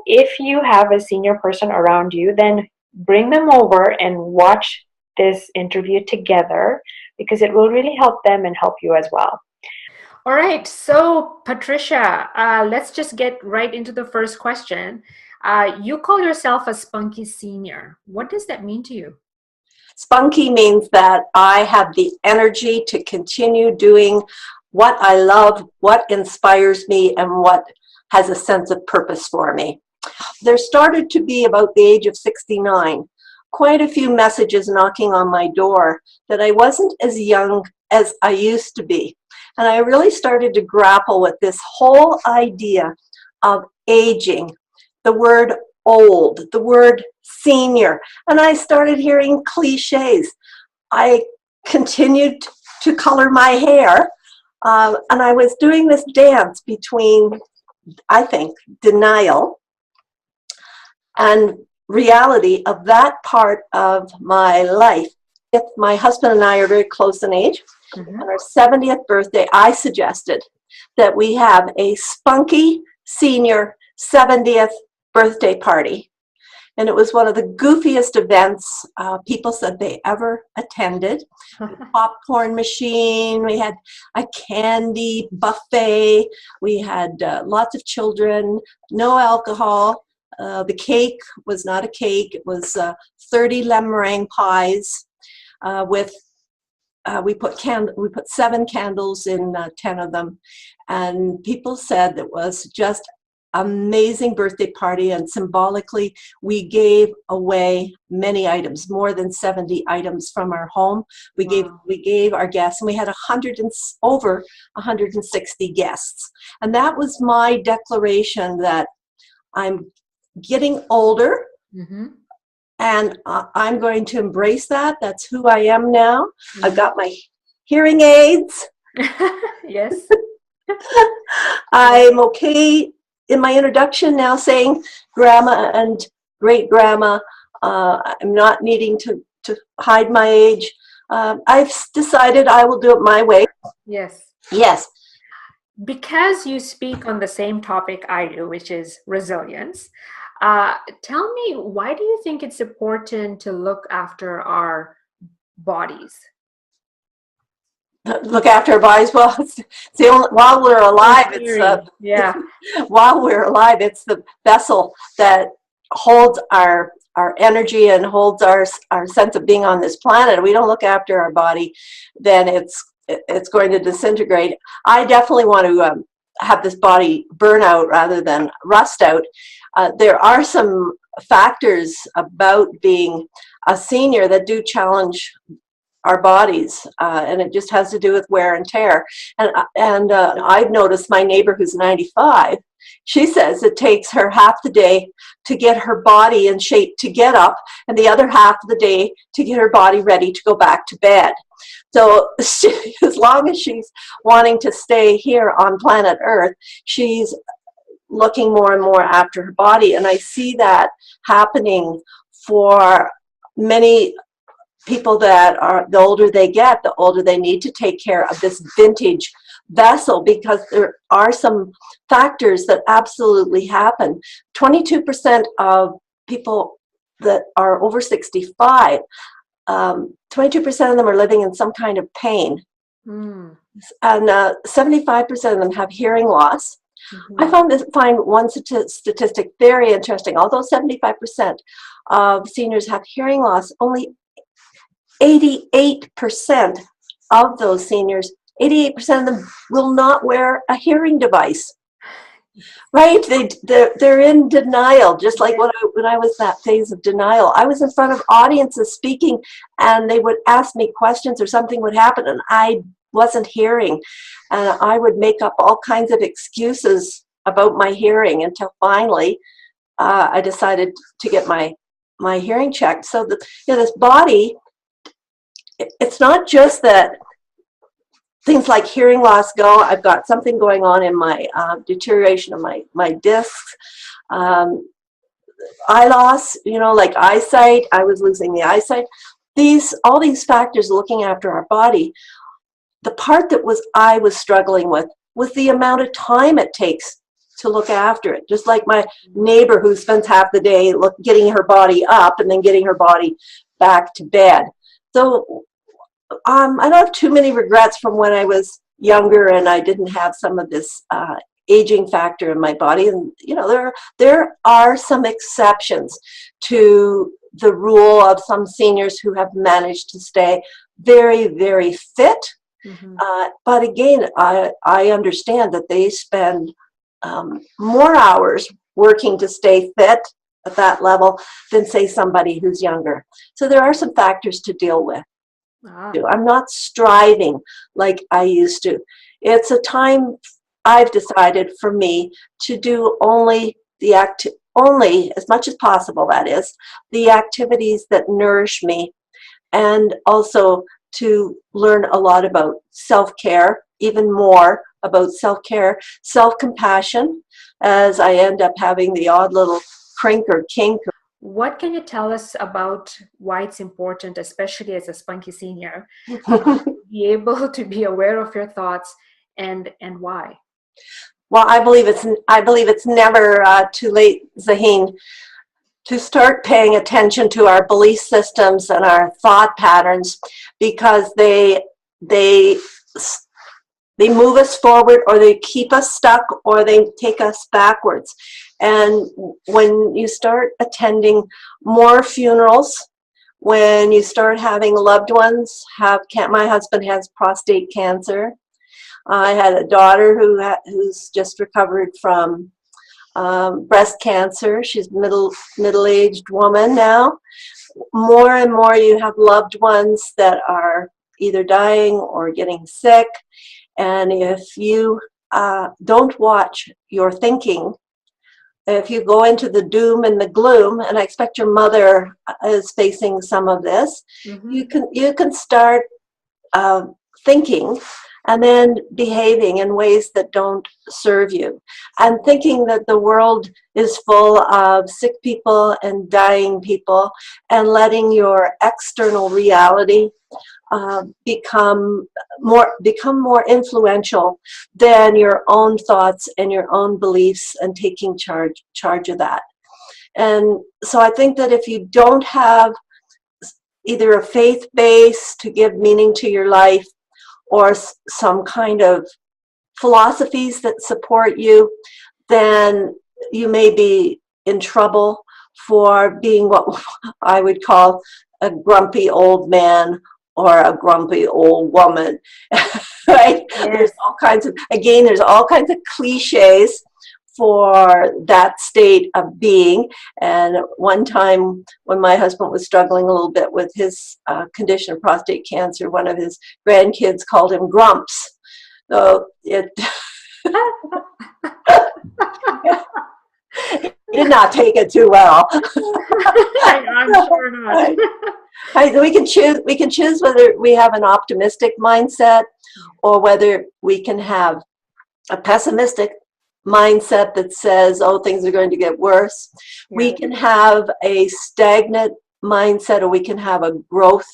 if you have a senior person around you, then bring them over and watch this interview together, because it will really help them and help you as well. All right, so Patricia, let's just get right into the first question. You call yourself a Spunky Senior. What does that mean to you? Spunky means that I have the energy to continue doing what I love, what inspires me, and what has a sense of purpose for me. There started to be, about the age of 69, quite a few messages knocking on my door that I wasn't as young as I used to be. And I really started to grapple with this whole idea of aging, the word old, the word senior, and I started hearing cliches. I continued to color my hair, and I was doing this dance between, I think, denial and reality of that part of my life. If my husband and I are very close in age, on our 70th birthday, I suggested that we have a Spunky Senior 70th birthday party. And it was one of the goofiest events people said they ever attended. Popcorn machine, we had a candy buffet, we had lots of children, no alcohol. The cake was not a cake, it was 30 lemon meringue pies with we put 7 candles in 10 of them, and people said it was just amazing birthday party, and symbolically we gave away many items, more than 70 items from our home. We gave our guests, and we had over 160 guests, and that was my declaration that I'm getting older. And I'm going to embrace that. That's who I am now. I've got my hearing aids. Yes. I'm okay in my introduction now saying grandma and great grandma. I'm not needing to hide my age. I've decided I will do it my way. Yes. Yes. Because you speak on the same topic I do, which is resilience, tell me, why do you think it's important to look after our bodies? Look after our bodies. Well, it's the only, while we're alive, while we're alive, it's the vessel that holds our energy and holds our sense of being on this planet. If we don't look after our body, then it's going to disintegrate. I definitely want to have this body burn out rather than rust out. There are some factors about being a senior that do challenge our bodies, and it just has to do with wear and tear. And I've noticed my neighbor who's 95, she says it takes her half the day to get her body in shape to get up, and the other half of the day to get her body ready to go back to bed. So as long as she's wanting to stay here on planet Earth, she's looking more and more after her body. And I see that happening for many people that are, the older they get, the older they need to take care of this vintage vessel, because there are some factors that absolutely happen. 22% of people that are over 65, 22% of them are living in some kind of pain. And 75% of them have hearing loss. I find one statistic very interesting. Although 75% of seniors have hearing loss, only 88% of those seniors, 88% of them will not wear a hearing device. Right? They're in denial, just like when I was that phase of denial. I was in front of audiences speaking, and they would ask me questions or something would happen, and I wasn't hearing. And I would make up all kinds of excuses about my hearing until finally I decided to get my hearing checked. So this body, it's not just that things like hearing loss go. I've got something going on in my deterioration of my discs, eye loss, like eyesight. I was losing the eyesight. All these factors looking after our body. The part that I was struggling with was the amount of time it takes to look after it. Just like my neighbor who spends half the day getting her body up and then getting her body back to bed. So I don't have too many regrets from when I was younger and I didn't have some of this aging factor in my body. And you know, there are some exceptions to the rule of some seniors who have managed to stay very, very fit. But again, I understand that they spend more hours working to stay fit at that level than, say, somebody who's younger. So there are some factors to deal with. I'm not striving like I used to. It's a time I've decided for me to do only as much as possible, that is, the activities that nourish me, and also to learn a lot about self-care, even more about self-care, self-compassion, as I end up having the odd little crink or kink. What can you tell us about why it's important, especially as a Spunky Senior, to be able to be aware of your thoughts and why? Well, I believe it's never too late, Zaheen, to start paying attention to our belief systems and our thought patterns, because they move us forward, or they keep us stuck, or they take us backwards. And when you start attending more funerals, when you start having loved ones my husband has prostate cancer. I had a daughter who's just recovered from breast cancer. She's middle-aged woman now. More and more you have loved ones that are either dying or getting sick. And if you don't watch your thinking, if you go into the doom and the gloom, and I expect your mother is facing some of this, you can start thinking and then behaving in ways that don't serve you, and thinking that the world is full of sick people and dying people, and letting your external reality become more influential than your own thoughts and your own beliefs, and taking charge of that. And so I think that if you don't have either a faith base to give meaning to your life, or some kind of philosophies that support you, then you may be in trouble for being what I would call a grumpy old man or a grumpy old woman, right? Yes. There's all kinds of cliches for that state of being. And one time when my husband was struggling a little bit with his condition of prostate cancer, one of his grandkids called him Grumps. So it he did not take it too well. I'm sure not. We can choose whether we have an optimistic mindset or whether we can have a pessimistic mindset that says, oh, things are going to get worse. Yeah. We can have a stagnant mindset, or we can have a growth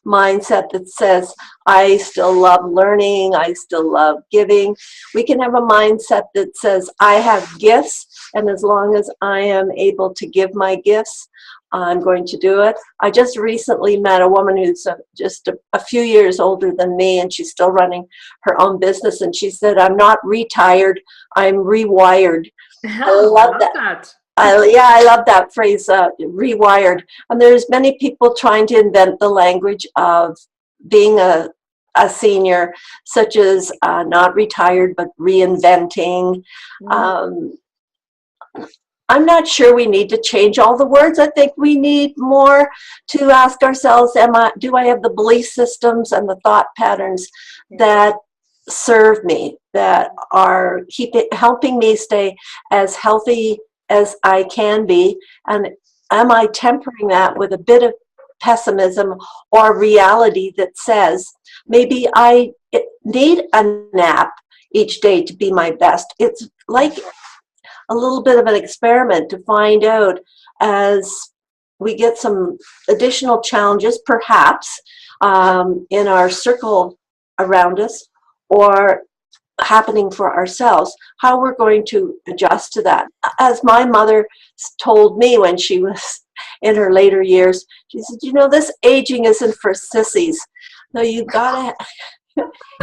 mindset that says, I still love learning, I still love giving. We can have a mindset that says, I have gifts, and as long as I am able to give my gifts, I'm going to do it. I just recently met a woman who's just a few years older than me, and she's still running her own business, and she said, I'm not retired, I'm rewired. I love that. I love that phrase, rewired. And there's many people trying to invent the language of being a senior, such as not retired, but reinventing. I'm not sure we need to change all the words. I think we need more to ask ourselves, do I have the belief systems and the thought patterns that serve me, that are helping me stay as healthy as I can be? And am I tempering that with a bit of pessimism or reality that says, maybe I need a nap each day to be my best? It's like a little bit of an experiment to find out, as we get some additional challenges, perhaps, in our circle around us, or happening for ourselves, how we're going to adjust to that. As my mother told me when she was in her later years, she said, you know, this aging isn't for sissies. No, you gotta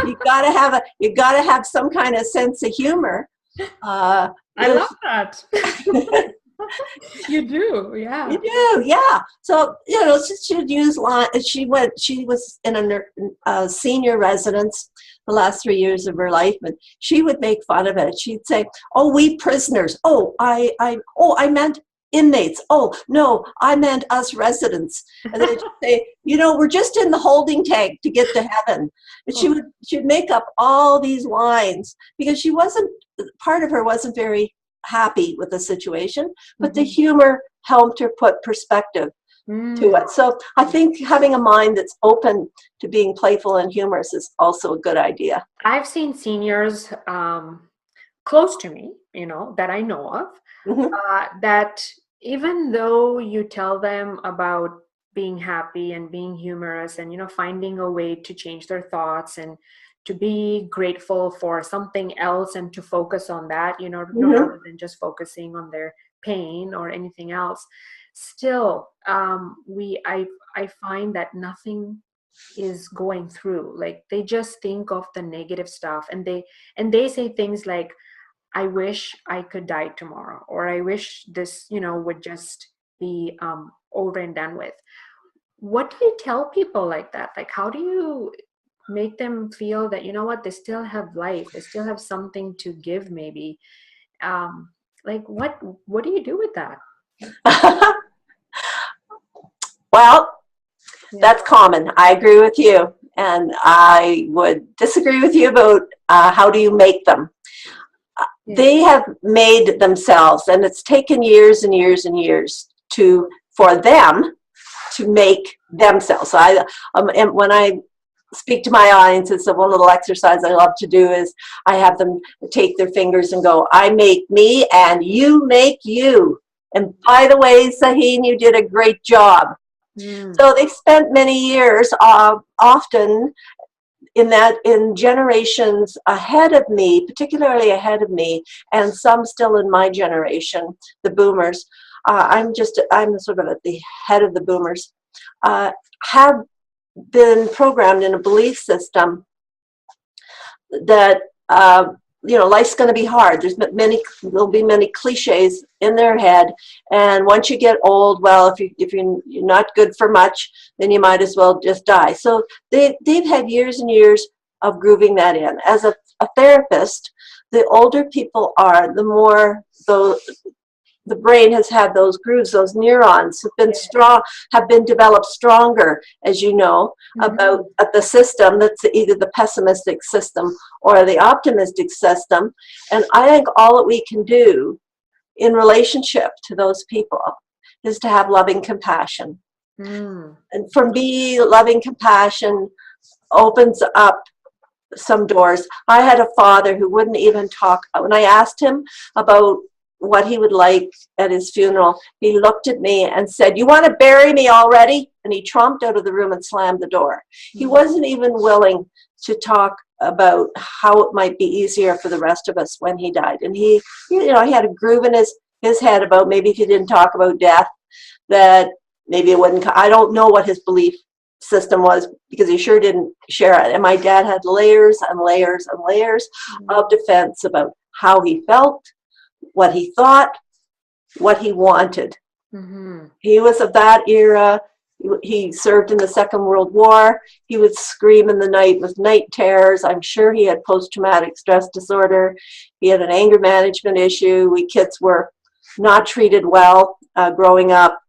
you gotta have some kind of sense of humor. I love that. You do, yeah. You do, yeah. So, you know, she'd use line. She was in a senior residence the last 3 years of her life, and she would make fun of it. She'd say, "Oh, we prisoners. Oh, I meant inmates. Oh, no, I meant us residents." And then she'd say, "You know, we're just in the holding tank to get to heaven." And she'd make up all these lines because part of her wasn't very happy with the situation, but the humor helped her put perspective to it. So I think having a mind that's open to being playful and humorous is also a good idea. I've seen seniors close to me, that I know of, that even though you tell them about being happy and being humorous and, finding a way to change their thoughts and to be grateful for something else and to focus on that, rather than just focusing on their pain or anything else, still, I find that nothing is going through. Like, they just think of the negative stuff, and they say things like, I wish I could die tomorrow, or I wish this, would just be over and done with. What do you tell people like that? Like, how do you make them feel that, what, they still have life, they still have something to give, maybe? Like, what do you do with that? Well, that's common. I agree with you. And I would disagree with you about how do you make them. They have made themselves, and it's taken years and years and years for them to make themselves. And when I speak to my audiences, so one little exercise I love to do is I have them take their fingers and go, I make me and you make you. And by the way, Zaheen, you did a great job. So they've spent many years, often in generations ahead of me, particularly ahead of me, and some still in my generation, the boomers. I'm sort of at the head of the boomers. Have been programmed in a belief system that life's going to be hard. There'll be many cliches in their head, and once you get old, well, if you're not good for much, then you might as well just die. So they've had years and years of grooving that in. As a therapist, the older people are, the more the brain has had those grooves, those neurons have been developed stronger, as you know, about the system that's either the pessimistic system or the optimistic system. And I think all that we can do in relationship to those people is to have loving compassion. And for me, loving compassion opens up some doors. I had a father who wouldn't even talk. When I asked him about what he would like at his funeral, he looked at me and said, "You want to bury me already?" And he tromped out of the room and slammed the door. He wasn't even willing to talk about how it might be easier for the rest of us when he died. And he had a groove in his head about maybe if he didn't talk about death, that maybe it wouldn't. I don't know what his belief system was, because he sure didn't share it. And my dad had layers and layers and layers of defense about how he felt, what he thought, what he wanted. He was of that era. He served in the Second World War. He would scream in the night with night terrors. I'm sure he had post-traumatic stress disorder. He had an anger management issue. We kids were not treated well growing up.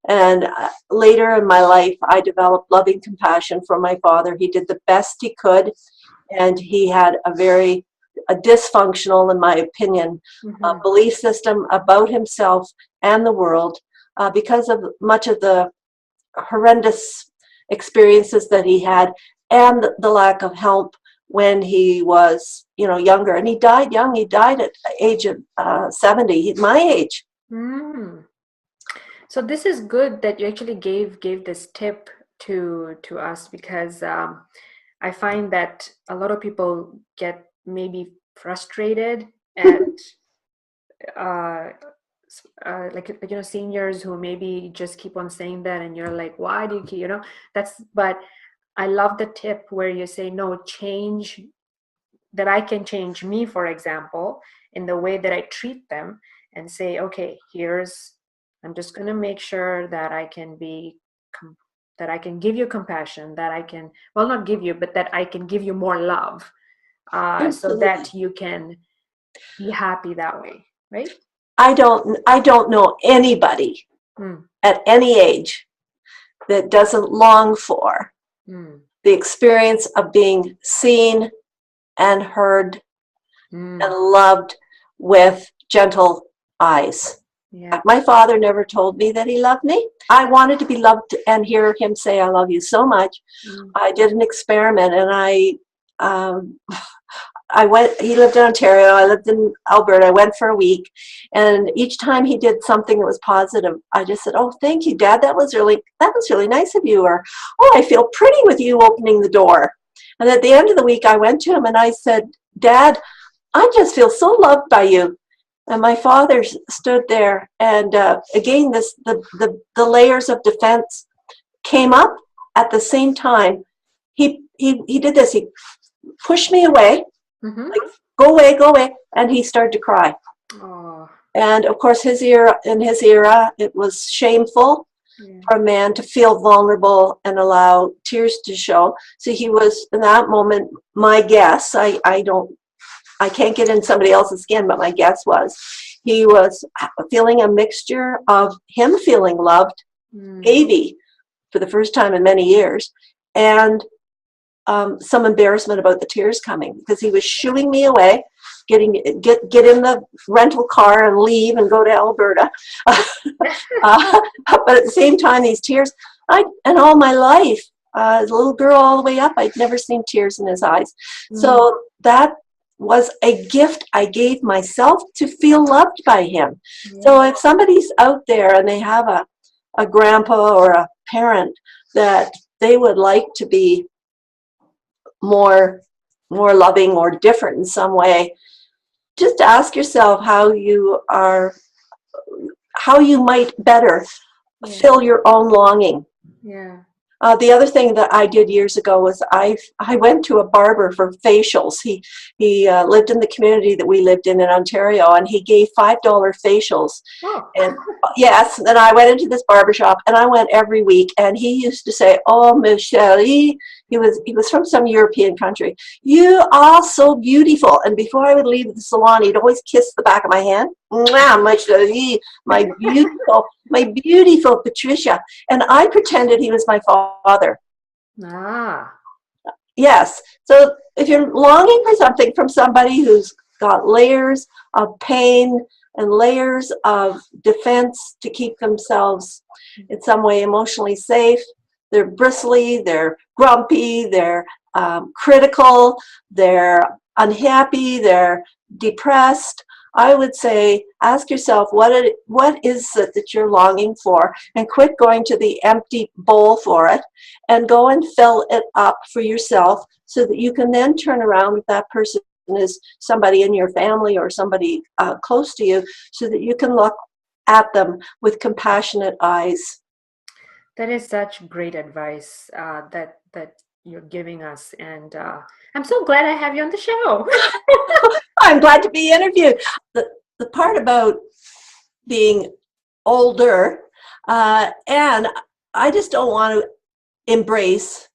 And later in my life, I developed loving compassion for my father. He did the best he could, and he had a dysfunctional, in my opinion, belief system about himself and the world because of much of the horrendous experiences that he had and the lack of help when he was, younger. And he died young. He died at the age of 70, my age. So this is good that you actually gave this tip to us, because I find that a lot of people get maybe frustrated at like seniors who maybe just keep on saying that, and you're like, why do you keep, that's, but I love the tip where you say, no, change, that I can change me, for example, in the way that I treat them, and say, okay, I'm just going to make sure that I can that I can give you compassion, that I can, well, not give you, but that I can give you more love, so that you can be happy that way, right? I don't know anybody at any age that doesn't long for the experience of being seen and heard and loved with gentle eyes. Yeah. My father never told me that he loved me. I wanted to be loved and hear him say, I love you so much. I did an experiment, and I went, he lived in Ontario, I lived in Alberta, I went for a week, and each time he did something that was positive, I just said, oh, thank you, Dad, that was really nice of you, or, oh, I feel pretty with you opening the door. And at the end of the week, I went to him and I said, Dad, I just feel so loved by you. And my father stood there, and again, the layers of defense came up at the same time. He did this, he pushed me away, like, go away, and he started to cry. Oh. And of course, in his era, it was shameful for a man to feel vulnerable and allow tears to show. So he was, in that moment, my guess, I can't get in somebody else's skin, but my guess was he was feeling a mixture of him feeling loved, maybe for the first time in many years, and some embarrassment about the tears coming, because he was shooing me away, get in the rental car and leave and go to Alberta. But at the same time, these tears, and all my life, as a little girl all the way up, I'd never seen tears in his eyes. So that was a gift I gave myself to feel loved by him. So if somebody's out there and they have a grandpa or a parent that they would like to be more loving or different in some way, just ask yourself how you might better fill your own longing. The other thing that I did years ago was I went to a barber for facials. He lived in the community that we lived in Ontario, and he gave $5 facials. And yes, and I went into this barber shop, and I went every week, and he used to say, oh, Michelle, he was from some European country, you are so beautiful. And before I would leave the salon, he'd always kiss the back of my hand. Mwah, my beautiful Patricia. And I pretended he was my father. Yes. So if you're longing for something from somebody who's got layers of pain and layers of defense to keep themselves in some way emotionally safe, they're bristly, they're grumpy, they're critical, they're unhappy, they're depressed, I would say, ask yourself, what is it that you're longing for, and quit going to the empty bowl for it, and go and fill it up for yourself, so that you can then turn around with that person is somebody in your family or somebody close to you, so that you can look at them with compassionate eyes. That is such great advice that you're giving us, and I'm so glad I have you on the show. I'm glad to be interviewed. The part about being older, and I just don't want to embrace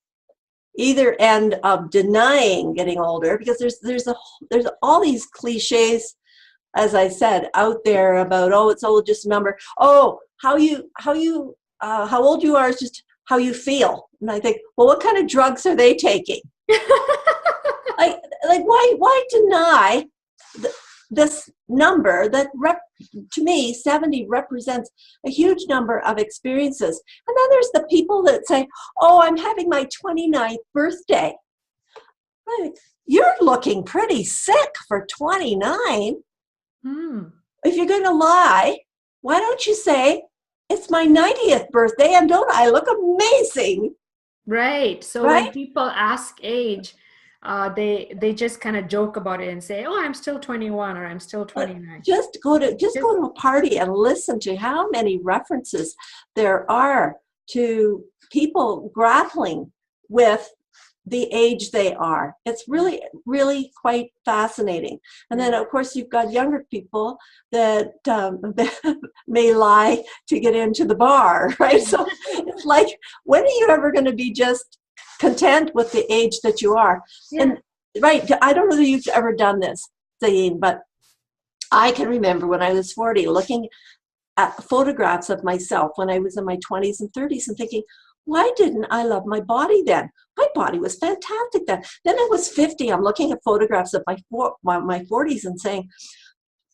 either end of denying getting older, because there's all these cliches, as I said, out there about, oh, it's all just a number. Oh, how old you are is just how you feel. And I think, well, what kind of drugs are they taking? like why deny this number that to me 70 represents a huge number of experiences? And then there's the people that say, oh, I'm having my 29th birthday. You're looking pretty sick for 29. If you're going to lie, why don't you say, it's my 90th birthday, and don't I look amazing? Right. So right? When people ask age, they just kind of joke about it and say, "Oh, I'm still 21" or "I'm still 29." Just go to a party and listen to how many references there are to people grappling with the age they are. It's really, really quite fascinating. And then, of course, you've got younger people that may lie to get into the bar, right? So it's like, when are you ever going to be just content with the age that you are? Yeah. And right, I don't know if you've ever done this, Zaheen, but I can remember when I was 40 looking at photographs of myself when I was in my 20s and 30s and thinking, why didn't I love my body then? My body was fantastic then. Then I was 50. I'm looking at photographs of my 40s and saying,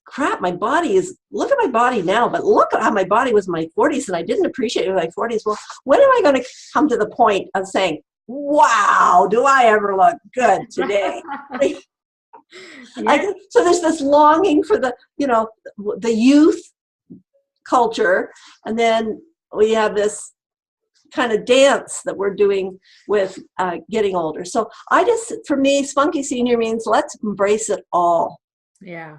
crap, my body is, look at my body now, but look at how my body was in my 40s and I didn't appreciate it in my 40s. Well, when am I going to come to the point of saying, wow, do I ever look good today? So there's this longing for the, the youth culture, and then we have this kind of dance that we're doing with getting older. So for me, Spunky Senior means let's embrace it all. Yeah.